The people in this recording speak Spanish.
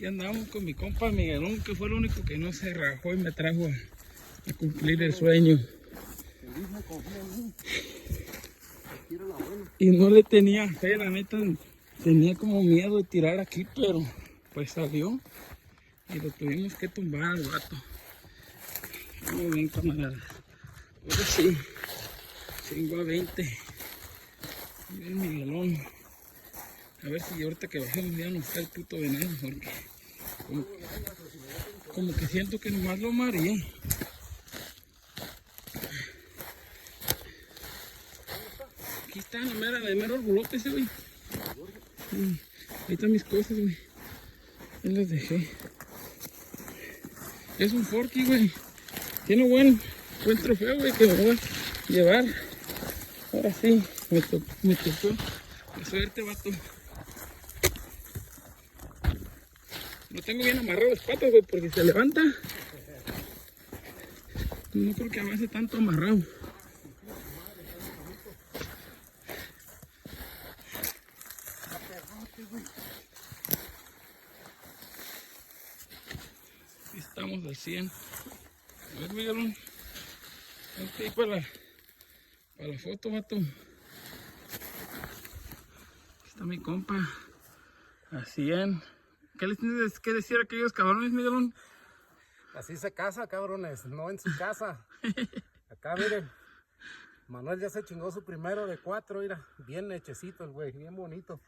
Aquí andamos con mi compa Miguelón, que fue el único que no se rajó y me trajo a cumplir el sueño. Y no le tenía fe, la neta, tenía como miedo de tirar aquí, pero pues salió y lo tuvimos que tumbar al vato. Muy bien, camarada. Ahora sí, 5 a 20. Miren Miguelón. A ver si ahorita que bajemos ya nos cae el puto venado, porque como que siento que nomás lo mareé. Aquí está la mera orgulote ese, güey. Sí, ahí están mis cosas, güey. Ahí las dejé. Es un forky, güey. Tiene buen trofeo, güey, que me voy a llevar. Ahora sí, me tocó. Qué suerte, vato. Lo tengo bien amarrado las patas, güey, porque se levanta. No creo que avance tanto amarrado. Aquí estamos al 100. A ver, Miguelón. Vente ahí para la foto, vato. Aquí está mi compa. A 100. ¿Qué les tienes que decir a aquellos cabrones, Miguelón? Así se casa, cabrones, no en su casa. Acá miren, Manuel ya se chingó su primero de 4, mira, bien hechecito el güey, bien bonito.